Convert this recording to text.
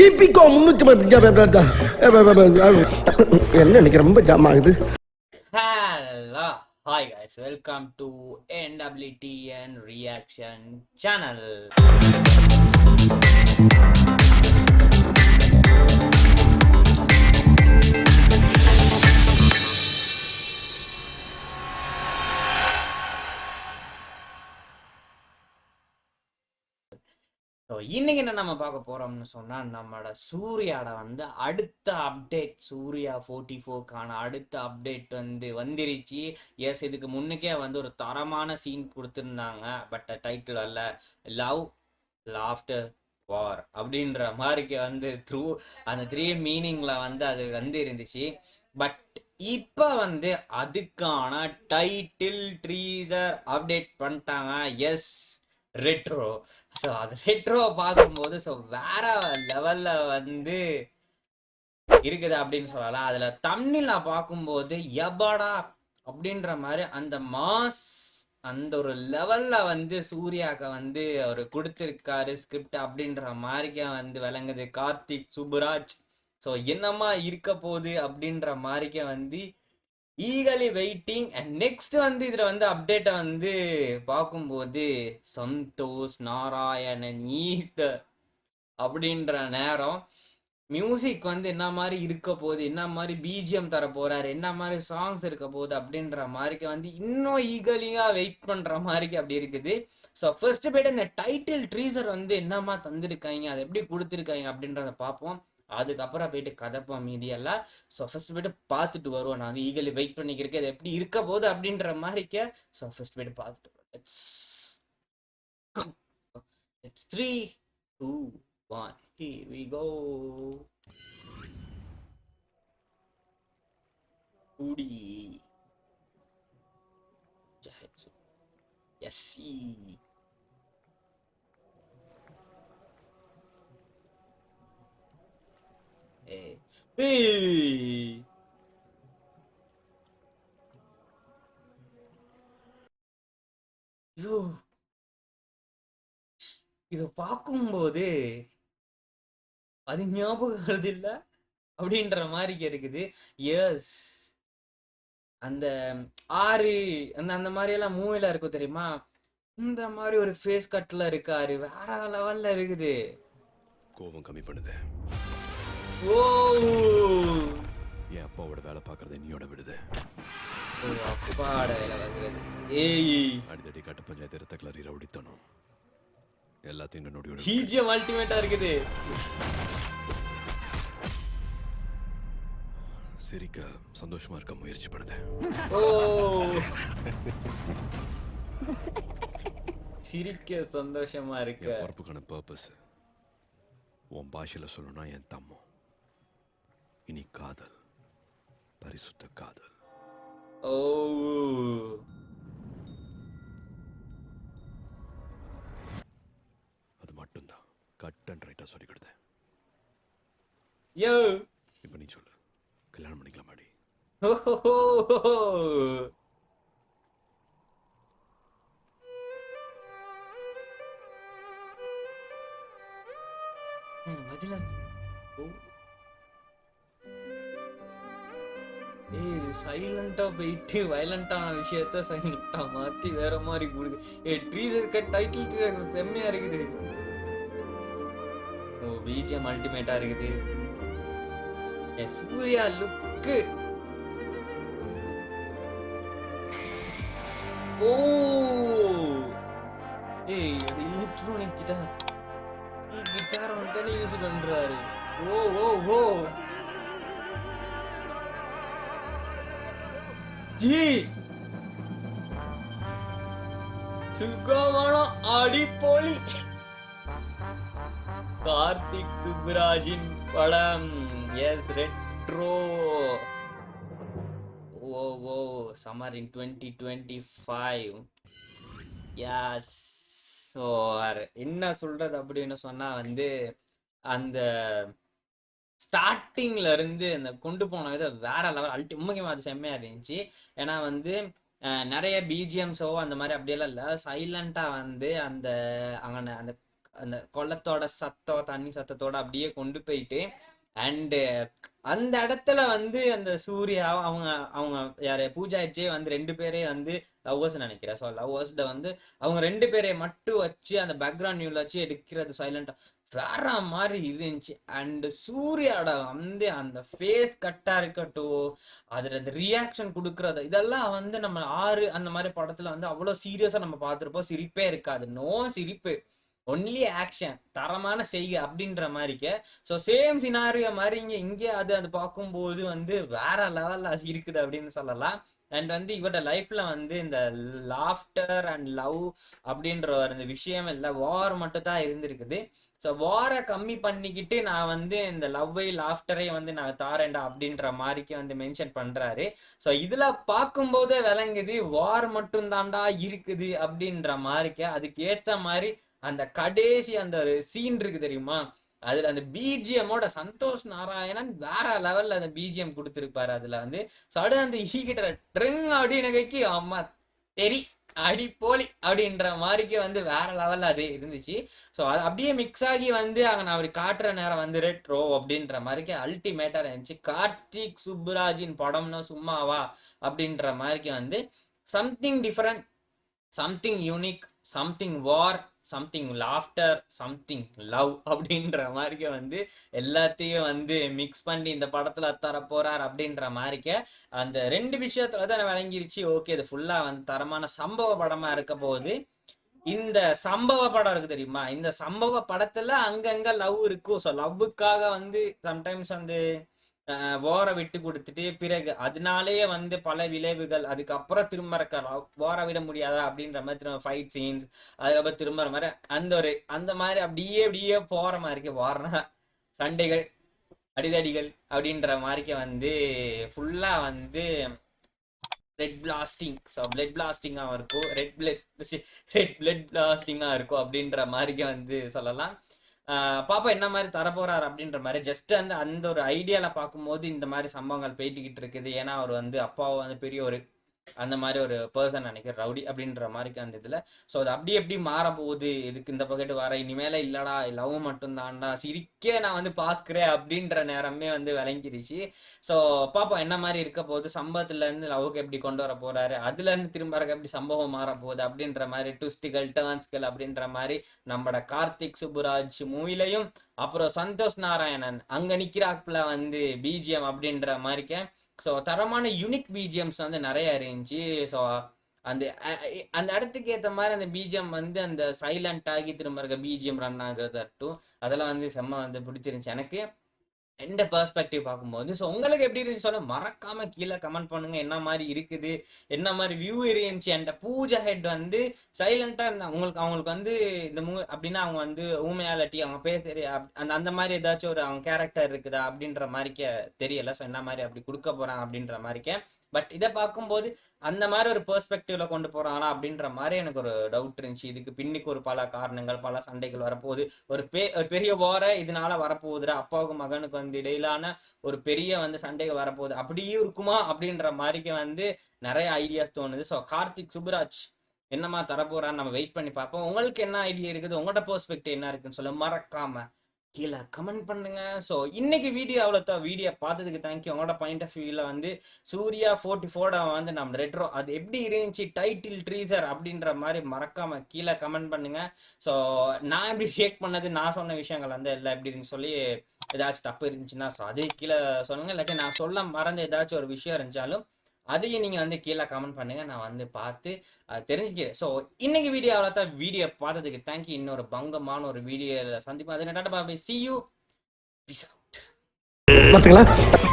ஈபிகோ 300 என்ன இன்னைக்கு ரொம்ப ஜாம் ஆகுது. Hello, hi guys, welcome to NWTN Reaction Channel. So இன்னைக்கு என்ன நம்ம பார்க்க போறோம்னு சொன்னா நம்மளோட சூர்யாட வந்து அடுத்த அப்டேட் சூர்யா 44க்கான அடுத்த அப்டேட் வந்து வந்துருச்சு. எஸ், இதுக்கு முன்னுக்கே வந்து ஒரு தரமான சீன் கொடுத்துருந்தாங்க. பட் டைட்டில் அல்ல லவ் லாஃப்டர் வார் அப்படின்ற மாதிரிக்கு வந்து த்ரூ அந்த 3 மீனிங்ல வந்து அது வந்து இருந்துச்சு. பட் இப்போ வந்து அதுக்கான டைட்டில் ட்ரீசர் அப்டேட் பண்ணிட்டாங்க. Yes, Retro. ஸோ அது ரெட்ரோ பார்க்கும்போது ஸோ வேற லெவல்ல வந்து இருக்குது அப்படின்னு சொல்லலாம். அதுல தமிழ்ல பார்க்கும்போது எபாடா அப்படின்ற மாதிரி அந்த மாஸ் அந்த ஒரு லெவல்ல வந்து சூர்யாக்க வந்து அவர் கொடுத்திருக்காரு ஸ்கிரிப்ட் அப்படின்ற மாதிரிக்க வந்து விளங்குது. கார்த்திக் சுப்புராஜ் ஸோ என்னமா இருக்க போகுது அப்படின்ற மாதிரிக்க வந்து ஈகலி வெயிட்டிங். அண்ட் நெக்ஸ்ட் வந்து இதுல வந்து அப்டேட்டை வந்து பார்க்கும்போது சந்தோஷ் நாராயணன் ஈஸ்த அப்படின்ற நேரம் மியூசிக் வந்து என்ன மாதிரி இருக்க போகுது, என்ன மாதிரி பிஜிஎம் தர போறாரு, என்ன மாதிரி சாங்ஸ் இருக்க போகுது அப்படின்ற மாதிரிக்கு வந்து இன்னும் ஈகலியா வெயிட் பண்ற மாதிரிக்கு அப்படி இருக்குது. ஸோ ஃபர்ஸ்ட் போய்ட்டு இந்த டைட்டில் ட்ரீசர் வந்து என்னமா தந்திருக்காங்க, அதை எப்படி கொடுத்துருக்காங்க அப்படின்றத பார்ப்போம். அதுக்கப்புறம் போயிட்டு கதைப்போம் மீதியெல்லாம். ஸோ ஃபர்ஸ்ட் போயிட்டு பார்த்துட்டு வருவோம். நான் வந்து ஈகலி வெயிட் பண்ணிக்கிறேன் அது எப்படி இருக்க போகுது அப்படின்ற மாதிரிக்க. ஸோ ஃபர்ஸ்ட் போயிட்டு பார்த்துட்டு வருவோம். It's 3, 2, 1. Here we go. Udi. Jahetsu. Yes. Hey. Hey. Yo. இதை பார்க்கும்போது அது ஞாபகம் வருது இல்ல அப்படின்ற மாதிரி இருக்குது. எஸ், அந்த 6 அந்த மாதிரி எல்லாம் மூவில இருக்கும் தெரியுமா, இந்த மாதிரி ஒரு ஃபேஸ் கட்ல இருக்காரு, வேற லெவல்ல இருக்குது. கோபம் கம்மி பண்ணுது. ஓ, என் அப்பாவோட வேலை பார்க்கறது நீயோட விடுது. அப்பாவோட வேலை பார்க்கறது. ஏய், அடிதடி கட்ட பஞ்சாயத்து ரத்த கிளறி ரவுடித்தனும் எல்லாத்தையும் நொடியோட பிஜிஎம் அல்டிமேட்டா இருக்குது. சிரிக்க சந்தோஷமா இருக்க முயற்சி பண்ணுது. ஓ, சிரிக்க சந்தோஷமா இருக்க. பொறுப்புக்கான பர்பஸ் உன் பாஷையில சொல்லணும்னா என் தம்மம். இனி காதல், பரிசுத்த காதல். ஓ, அது மட்டும்தான் கட் அண்ட் ரைட்டா சொல்லி கொடுத்தேன். யோ, இப்ப நீ சொல்லு, கல்யாணம் பண்ணிக்கலாமாடி? சைலண்டா போயிட்டு வயலண்டான விஷயத்த சைலண்டா மாத்தி வேற மாதிரி கொடுக்குது. ட்ரீசர் கட் டைட்டில் ட்ரீசர் செம்மையா இருக்குது. ஓ, பிஜிஎம் அல்டிமேட்டா இருக்குது. சூர்யா லுக்கு. ஓ, ஏய், அது எலக்ட்ரானிக் கிட்டார். கிட்டார் வந்து யூஸ் பண்றாரு. ஓ ஓ ஓ, ஜி சுகமான அடிப்பொலி. கார்த்திக் சுப்புராஜின் படம். Yes, Retro. Oh oh, summer in 2025. Yes. So என்ன சொல்றது அப்படின்னு சொன்னா வந்து அந்த ஸ்டார்டிங்ல இருந்து அந்த கொண்டு போன வித வேற லெவல் முக்கியமா அது செம்மையா இருந்துச்சு. ஏன்னா வந்து நிறைய பிஜிஎம்ஸோ அந்த மாதிரி அப்படியெல்லாம் இல்லை, சைலண்டா வந்து அந்த அங்கே அந்த அந்த குளத்தோட சத்தம் தண்ணி சத்தத்தோட அப்படியே கொண்டு போயிட்டு அண்டு அந்த இடத்துல வந்து அந்த சூர்யா அவங்க அவங்க யாரு பூஜா ஹெட்ஜே வந்து 2 பேரே வந்து லவ்வர்ஸ் நினைக்கிறேன். ஸோ லவ்வர்ஸ்ட வந்து அவங்க 2 பேரை மட்டும் வச்சு அந்த பேக்ரவுண்ட் நியூல வச்சு எடுக்கிறது சைலண்டா வேற மாதிரி இருந்துச்சு. அண்ட் சூர்யாவோட வந்து அந்த ஃபேஸ் கட்டா இருக்கட்டும், அதுல அந்த ரியாக்ஷன் கொடுக்கறது இதெல்லாம் வந்து நம்ம 6 அந்த மாதிரி படத்துல வந்து அவ்வளவு சீரியஸா நம்ம பார்த்திருப்போம். சிரிப்பே இருக்காது, நோ சிரிப்பு, ஒன்லி ஆக்ஷன், தரமான செய்கை அப்படின்ற மாதிரிக்க. ஸோ சேம் சினாரியோ மாதிரி இங்கே அது பார்க்கும்போது வந்து வேற லெவல்ல அது இருக்குது அப்படின்னு சொல்லலாம். அண்ட் வந்து இவரோட லைஃப்ல வந்து இந்த லாஃப்டர் அண்ட் லவ் அப்படின்ற ஒரு விஷயம் இல்லை, வார் மட்டும் தான் இருந்திருக்குது. ஸோ வாரை கம்மி பண்ணிக்கிட்டு நான் வந்து இந்த லவ்வை லாஃப்டரை வந்து நான் தாரேன்டா அப்படின்ற மாதிரிக்கு வந்து மென்ஷன் பண்றாரு. ஸோ இதுல பார்க்கும்போதே விளங்குது வார் மட்டும் தாண்டா இருக்குது அப்படின்ற மாதிரிக்க. அதுக்கு ஏத்த மாதிரி அந்த கடைசி அந்த ஒரு சீன் இருக்கு தெரியுமா, அதுல அந்த பிஜிஎம்மோட சந்தோஷ் நாராயணன் வேற லெவல்ல அந்த பிஜிஎம் கொடுத்துருப்பாரு. அதுல வந்து சடன் அந்த ஈகிட்ட ட்ரிங் அப்படின்னு கைக்கு அம்மா தெரி அடி போலி அப்படின்ற மாதிரிக்கு வந்து வேற லெவல்ல அது இருந்துச்சு. ஸோ அது அப்படியே மிக்ஸ் ஆகி வந்து அங்கே நான் அவர் காட்டுற நேரம் வந்து ரெட்ரோ அப்படின்ற மாதிரிக்கு அல்டிமேட்டா இருந்துச்சு. கார்த்திக் சுப்புராஜின் படம்னா சும்மாவா அப்படின்ற மாதிரிக்கு வந்து something different, something unique, something war, something laughter, something love அப்படின்ற மாதிரிக்க வந்து எல்லாத்தையும் வந்து மிக்ஸ் பண்ணி இந்த படத்துல தர போறார் அப்படின்ற மாதிரிக்க அந்த 2 விஷயத்துல தான் விளங்கிருச்சு. ஓகே, இது ஃபுல்லா வந்து தரமான சம்பவ படமா இருக்க போகுது. இந்த சம்பவ படம் இருக்கு தெரியுமா, இந்த சம்பவ படத்துல அங்கங்க லவ் இருக்கும். ஸோ லவ்வுக்காக வந்து சம்டைம்ஸ் வந்து வாரை விட்டு கொடுத்துட்டு பிறகு அதனாலேயே வந்து பல விளைவுகள், அதுக்கப்புறம் திரும்ப இருக்க வாரை விட முடியாதா அப்படின்ற மாதிரி திரும்ப ஃபைட் சீன்ஸ், அதுக்கப்புறம் திரும்ப மாதிரி அந்த மாதிரி அப்படியே போற மாதிரி வாரனா சண்டைகள் அடிதடிகள் அப்படின்ற மாதிரிக்கு வந்து ஃபுல்லா வந்து ரெட் பிளாஸ்டிங். ஸோ பிளட் பிளாஸ்டிங்காக இருக்கும், ரெட் பிளட் பிளாஸ்டிங்காக இருக்கும் அப்படின்ற மாதிரிக்கு வந்து சொல்லலாம். பாப்பா என்ன மாதிரி தரப்போறாரு அப்படின்ற மாதிரி ஜஸ்ட் அந்த ஒரு ஐடியால பார்க்கும்போது இந்த மாதிரி சம்பவங்கள் போயிட்டுக்கிட்டு இருக்குது. ஏன்னா அவர் வந்து அப்பாவை வந்து பெரிய ஒரு அந்த மாதிரி ஒரு பர்சன் நினைக்கிறேன், ரவுடி அப்படின்ற மாதிரி அந்த இதுல. ஸோ அது அப்படி எப்படி மாற போகுது, இதுக்கு இந்த பக்கெட்டு வர இனிமேல இல்லடா லவ் மட்டும் தான்டா சிரிக்க நான் வந்து பாக்குறேன் அப்படின்ற நேரமே வந்து விளங்கிருச்சு. ஸோ பாப்பா என்ன மாதிரி இருக்க போகுது, சம்பவத்துல இருந்து லவ்வுக்கு எப்படி கொண்டு வர போறாரு, அதுல இருந்து திரும்ப எப்படி சம்பவம் மாற போகுது அப்படின்ற மாதிரி ட்விஸ்டுகள் டர்ன்ஸ்கள் அப்படின்ற மாதிரி நம்மளோட கார்த்திக் சுப்புராஜ் மூவிலையும் அப்புறம் சந்தோஷ் நாராயணன் அங்க நிக்கிறாப்புல வந்து பிஜிஎம் அப்படின்ற மாதிரிக்க. ஸோ தரமான யூனிக் பிஜிஎம்ஸ் வந்து நிறைய இருந்துச்சு. ஸோ அந்த அந்த இடத்துக்கு ஏற்ற மாதிரி அந்த பிஜிஎம் வந்து அந்த சைலண்ட் ஆகி திரும்ப இருக்க பிஜிஎம் ரன் ஆகுறதாட்டும் அதெல்லாம் வந்து செம்ம வந்து பிடிச்சிருந்துச்சு எனக்கு எந்த பெர்ஸ்பெக்டிவ் பார்க்கும்போது. ஸோ உங்களுக்கு எப்படி இருந்துச்சு சொல்ல மறக்காம கீழே கமெண்ட் பண்ணுங்க. என்ன மாதிரி இருக்குது, என்ன மாதிரி வியூ இருந்துச்சு. அண்ட் பூஜா ஹெட் வந்து சைலண்டா இருந்தா அவங்களுக்கு வந்து இந்த அப்படின்னா அவங்க வந்து ஊமையாலட்டி அவங்க பேச அந்த மாதிரி ஏதாச்சும் ஒரு அவங்க கேரக்டர் இருக்குதா அப்படின்ற மாதிரிக்க தெரியல. ஸோ என்ன மாதிரி அப்படி கொடுக்க போறாங்க அப்படின்ற மாதிரிக்க. பட் இதை பார்க்கும்போது அந்த மாதிரி ஒரு பெர்ஸ்பெக்டிவ்ல கொண்டு போறாங்களா அப்படின்ற மாதிரி எனக்கு ஒரு டவுட் இருந்துச்சு. இதுக்கு பின்னுக்கு ஒரு பல காரணங்கள் பல சண்டைகள் வரப்போகுது, ஒரு பெரிய வார இதனால வரப்போகுதுடா, அப்பாவுக்கு மகனுக்கு வந்து இடையிலான ஒரு பெரிய வந்து சண்டைகள் வரப்போகுது, அப்படியும் இருக்குமா அப்படின்ற மாதிரிக்கு வந்து நிறைய ஐடியாஸ் தோணுது. ஸோ கார்த்திக் சுப்புராஜ் என்னமா தரப்போறான்னு நம்ம வெயிட் பண்ணி பார்ப்போம். உங்களுக்கு என்ன ஐடியா இருக்குது, உங்களோட பெர்ஸ்பெக்டிவ் என்ன இருக்குன்னு சொல்ல மறக்காம கீழே கமெண்ட் பண்ணுங்க. ஸோ இன்னைக்கு வீடியோ அவ்வளோதான். வீடியோ பார்த்ததுக்கு தேங்க்யூ. உங்களோட பாயிண்ட் ஆஃப் வியூவில் வந்து சூர்யா 44 வந்து நம்ம ரெட்ரோ அது எப்படி இருந்துச்சு, டைட்டில் ட்ரீசர் அப்படின்ற மாதிரி மறக்காம கீழே கமெண்ட் பண்ணுங்க. ஸோ நான் எப்படி ரியாக்ட் பண்ணது, நான் சொன்ன விஷயங்கள் வந்து எல்லாம் எப்படி இருந்துச்சு சொல்லி ஏதாச்சும் தப்பு இருந்துச்சுன்னா ஸோ அதே கீழே சொல்லுங்க. இல்லாட்டி நான் சொல்ல மறந்து ஏதாச்சும் ஒரு விஷயம் இருந்துச்சாலும் அதையும் நீங்க வந்து கீழே கமெண்ட் பண்ணுங்க, நான் வந்து பார்த்து தெரிஞ்சுக்கிறேன். ஸோ இன்னைக்கு வீடியோ அவ்வளோதான். வீடியோ பார்த்ததுக்கு தேங்க்யூ. இன்னொரு பங்கமான ஒரு வீடியோல சந்திப்போம். அது டாடா பாய், see you, peace out. பார்த்துக்கலாம்.